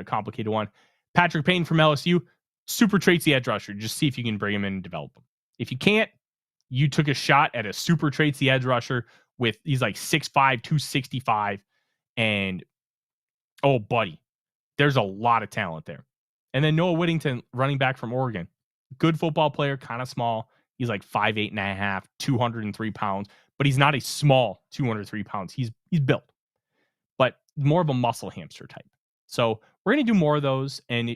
complicated one. Patrick Payton from LSU, super traitsy edge rusher. Just see if you can bring him in and develop him. If you can't, you took a shot at a super traitsy edge rusher with, he's like 6'5", 265. And, oh, buddy, there's a lot of talent there. And then Noah Whittington, running back from Oregon. Good football player, kind of small. He's like 5'8.5", 203 pounds. But he's not a small 203 pounds. He's built. But more of a muscle hamster type. So we're going to do more of those. And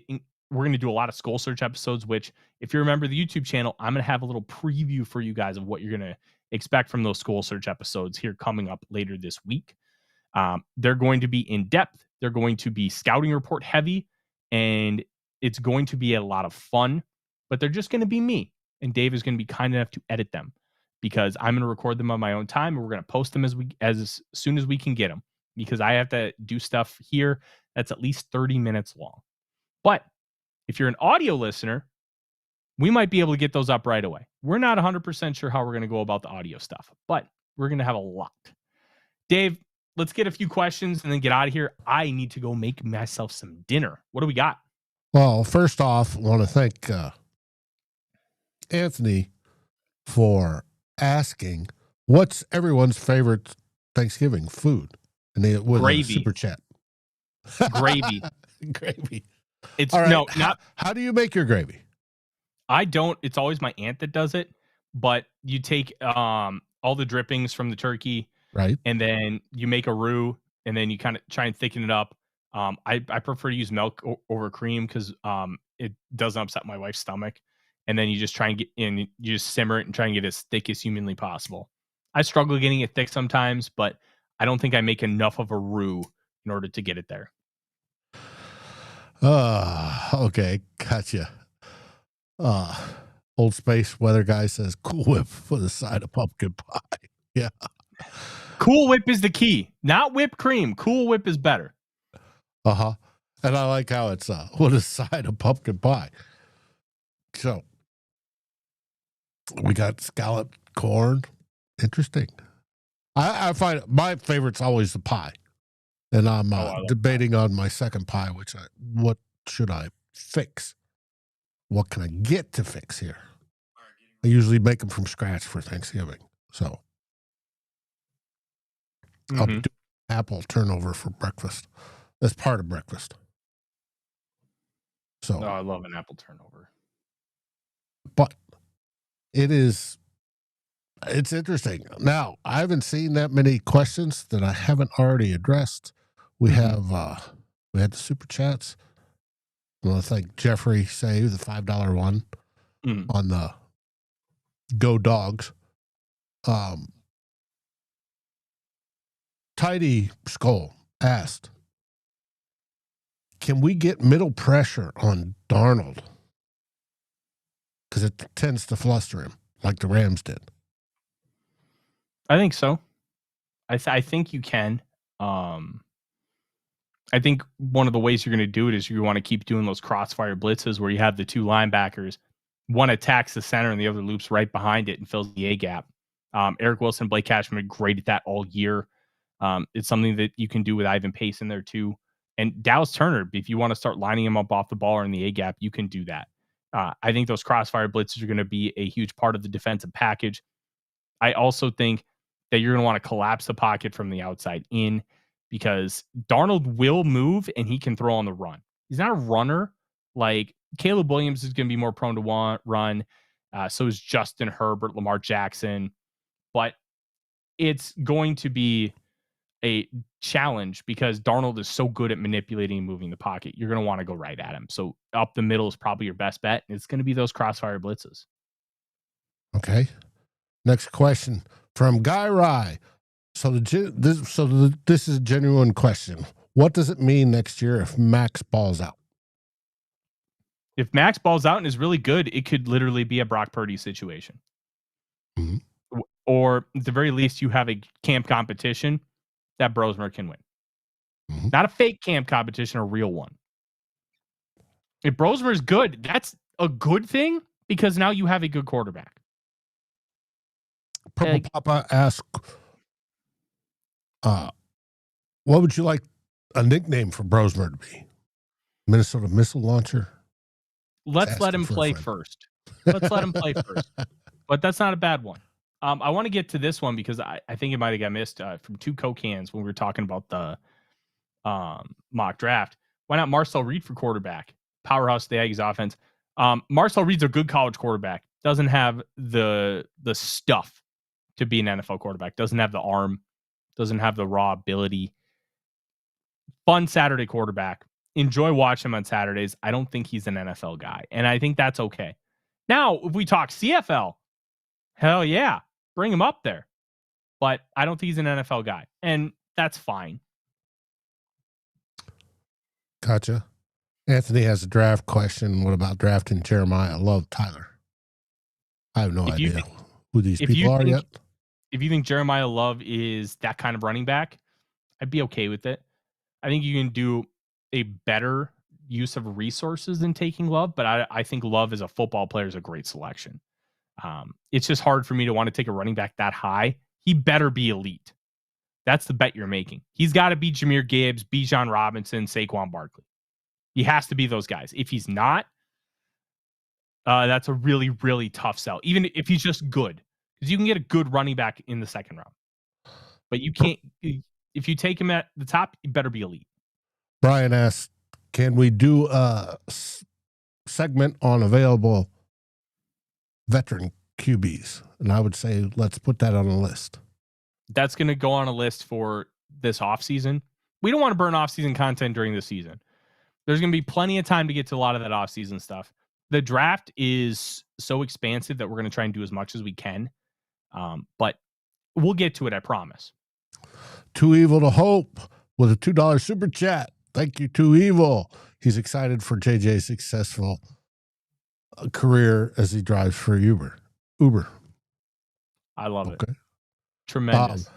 we're going to do a lot of SKOL Search episodes, which, if you remember the YouTube channel, I'm going to have a little preview for you guys of what you're going to expect from those SKOL Search episodes here coming up later this week. They're going to be in depth. They're going to be scouting report heavy. And it's going to be a lot of fun. But they're just going to be me. And Dave is going to be kind enough to edit them because I'm going to record them on my own time. And we're going to post them as soon as we can get them, because I have to do stuff here that's at least 30 minutes long. But if you're an audio listener, we might be able to get those up right away. We're not 100% sure how we're going to go about the audio stuff, but we're going to have a lot. Dave, let's get a few questions and then get out of here. I need to go make myself some dinner. What do we got? Well, first off, I want to thank Anthony for asking what's everyone's favorite Thanksgiving food. And they would gravy. Super chat. Gravy. Gravy. It's all right. no, not. How do you make your gravy? I don't. It's always my aunt that does it. But you take all the drippings from the turkey, right? And then you make a roux, and then you kind of try and thicken it up. I prefer to use milk over cream because it doesn't upset my wife's stomach. And then you just try and get in. You just simmer it and try and get it as thick as humanly possible. I struggle getting it thick sometimes, but I don't think I make enough of a roux in order to get it there. Okay. Gotcha. Old Space Weather Guy says Cool Whip for the side of pumpkin pie. Yeah. Cool Whip is the key, not whipped cream. Cool Whip is better. Uh-huh. And I like how it's with a side of pumpkin pie. So we got scalloped corn. Interesting. I find my favorite's always the pie. And I'm debating on my second pie, what should I fix? What can I get to fix here? I usually make them from scratch for Thanksgiving. So I'll be doing apple turnover for breakfast. That's part of breakfast. So I love an apple turnover. But it's interesting. Now, I haven't seen that many questions that I haven't already addressed. We have we had the super chats. I want to thank Jeffrey Save, the $5 one on the Go Dogs. Tidy SKOL asked, can we get middle pressure on Darnold? Because it tends to fluster him like the Rams did. I think so. I think you can. I think one of the ways you're going to do it is you want to keep doing those crossfire blitzes where you have the two linebackers. One attacks the center and the other loops right behind it and fills the A gap. Eric Wilson, Blake Cashman are great at that all year. It's something that you can do with Ivan Pace in there too. And Dallas Turner, if you want to start lining him up off the ball or in the A gap, you can do that. I think those crossfire blitzes are going to be a huge part of the defensive package. I also think that you're going to want to collapse the pocket from the outside in, because Darnold will move and he can throw on the run. He's not a runner. Like Caleb Williams is going to be more prone to run. So is Justin Herbert, Lamar Jackson. But it's going to be a challenge because Darnold is so good at manipulating and moving the pocket. You're going to want to go right at him. So up the middle is probably your best bet. And it's going to be those crossfire blitzes. Okay. Next question from Guy Rye. So this is a genuine question. What does it mean next year if Max balls out? If Max balls out and is really good, it could literally be a Brock Purdy situation. Or at the very least, you have a camp competition that Brosmer can win. Not a fake camp competition, a real one. If Brosmer is good, that's a good thing because now you have a good quarterback. Purple Papa asked, what would you like a nickname for Brosmer to be? Minnesota Missile Launcher? Let's let him play first. Let's let him play first. But that's not a bad one. I want to get to this one because I think it might have got missed from two Coke cans when we were talking about the mock draft. Why not Marcel Reed for quarterback? Powerhouse of the Aggies offense. Marcel Reed's a good college quarterback. Doesn't have the stuff to be an NFL quarterback. Doesn't have the arm. Doesn't have the raw ability. Fun Saturday quarterback. Enjoy watching him on Saturdays. I don't think he's an NFL guy, and I think that's okay. Now, if we talk CFL, hell yeah, bring him up there. But I don't think he's an NFL guy, and that's fine. Gotcha. Anthony has a draft question. What about drafting Jeremiah Love Tyler? I have no idea who these people are yet. If you think Jeremiah Love is that kind of running back, I'd be okay with it. I think you can do a better use of resources than taking Love, but I think Love as a football player is a great selection. It's just hard for me to want to take a running back that high. He better be elite. That's the bet you're making. He's got to be Jahmyr Gibbs, Bijan Robinson, Saquon Barkley. He has to be those guys. If he's not, that's a really, really tough sell. Even if he's just good, because you can get a good running back in the second round, but you can't. If you take him at the top, you better be elite. Brian asked, "Can we do a segment on available veteran QBs?" And I would say, let's put that on a list. That's going to go on a list for this offseason. We don't want to burn offseason content during the season. There's going to be plenty of time to get to a lot of that offseason stuff. The draft is so expansive that we're going to try and do as much as we can. But we'll get to it, I promise. Too Evil to Hope with a $2 super chat. Thank you, Too Evil. He's excited for JJ's successful career as he drives for Uber. I love it. Tremendous.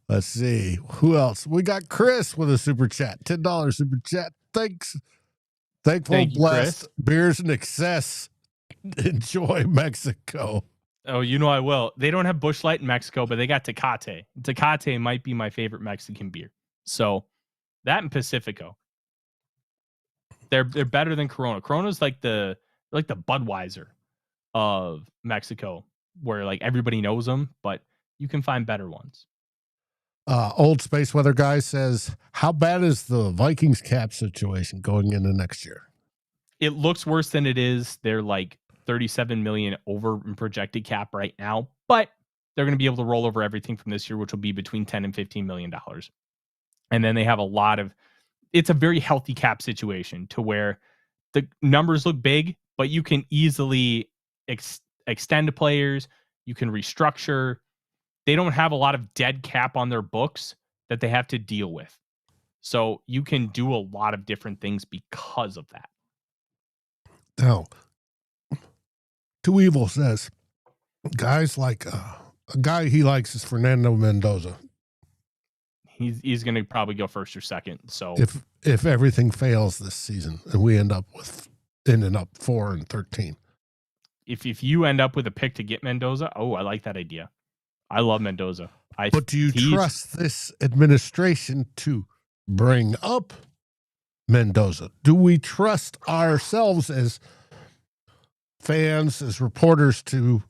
Let's see. Who else? We got Chris with a super chat. $10 super chat. Thanks. Thankful, Thank you, blessed. Chris. Beers in excess. Enjoy Mexico. Oh, you know I will. They don't have Busch Light in Mexico, but they got Tecate. Tecate might be my favorite Mexican beer. So that and Pacifico. They're better than Corona. Corona's like the Budweiser of Mexico, where like everybody knows them, but you can find better ones. Old Space Weather Guy says, how bad is the Vikings cap situation going into next year? It looks worse than it is. They're like 37 million over in projected cap right now, but they're going to be able to roll over everything from this year, which will be between 10 and 15 million dollars. And then they have it's a very healthy cap situation to where the numbers look big, but you can easily extend players. You can restructure. They don't have a lot of dead cap on their books that they have to deal with. So you can do a lot of different things because of that. Now, Two Evil says, guys like a guy he likes is Fernando Mendoza. He's going to probably go first or second. So if everything fails this season and we end up 4-13. If you end up with a pick to get Mendoza, oh, I like that idea. I love Mendoza. But do you trust this administration to bring up Mendoza? Do we trust ourselves as fans, as reporters, to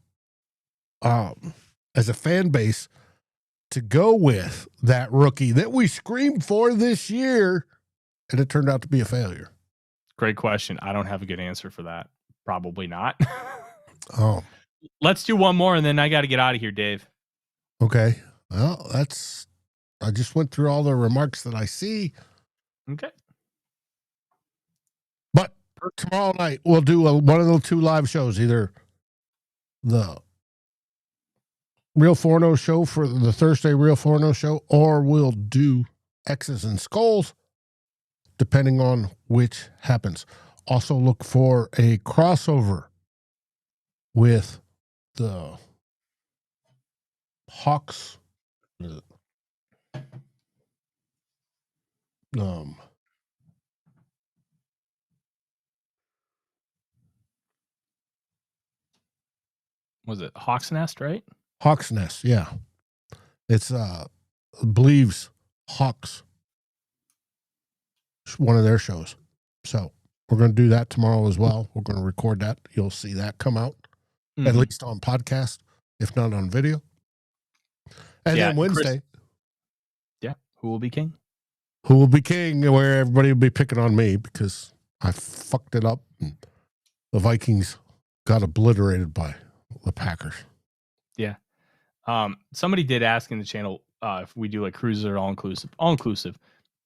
as a fan base, to go with that rookie that we screamed for this year, and it turned out to be a failure? Great question. I don't have a good answer for that. Probably not. Oh, let's do one more, and then I got to get out of here, Dave. Okay. Well, I just went through all the remarks that I see. Okay. But tomorrow night, we'll do one of the two live shows, either the Real Forno show for the Thursday Real Forno show, or we'll do X's and SKOLs, depending on which happens. Also look for a crossover with the Hawks. Was it Hawk's Nest, right? Hawk's Nest, yeah. It's believes Hawks, one of their shows. So we're going to do that tomorrow as well. We're going to record that. You'll see that come out, at least on podcast, if not on video. And then Wednesday. Who will be king? Who will be king, where everybody will be picking on me because I fucked it up and the Vikings got obliterated by the Packers. Yeah. Somebody did ask in the channel if we do like cruises or all inclusive. All inclusive.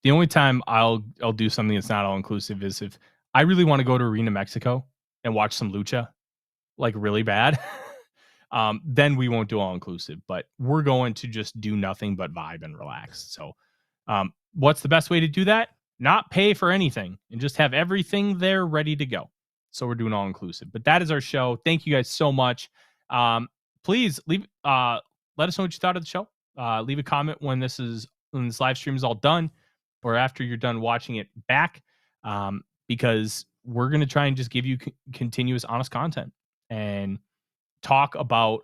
The only time I'll do something that's not all inclusive is if I really want to go to Arena Mexico and watch some lucha, like really bad. Then we won't do all inclusive, but we're going to just do nothing but vibe and relax. So what's the best way to do that? Not pay for anything and just have everything there ready to go. So we're doing all inclusive, but that is our show. Thank you guys so much. Please leave, let us know what you thought of the show. Leave a comment when this live stream is all done, or after you're done watching it back, because we're going to try and just give you continuous honest content and talk about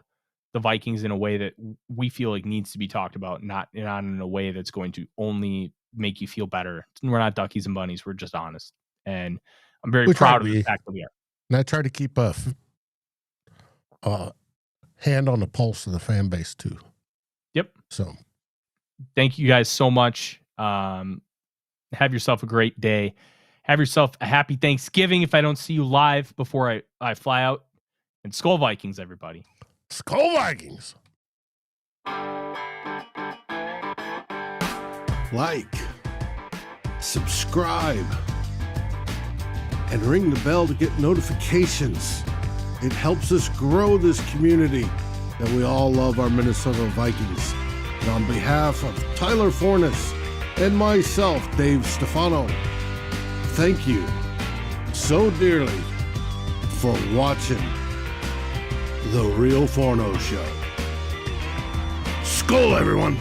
the Vikings in a way that we feel like needs to be talked about, not in a way that's going to only make you feel better. We're not duckies and bunnies. We're just honest. And I'm very proud of the fact that we are. And I try to keep a hand on the pulse of the fan base too. Yep. So thank you guys so much. Have yourself a great day. Have yourself a happy Thanksgiving if I don't see you live before I fly out. And SKOL Vikings, everybody. SKOL Vikings. Like, subscribe, and ring the bell to get notifications. It helps us grow this community that we all love, our Minnesota Vikings. And on behalf of Tyler Forness and myself, Dave Stefano, thank you so dearly for watching The Real Forno Show. SKOL, everyone!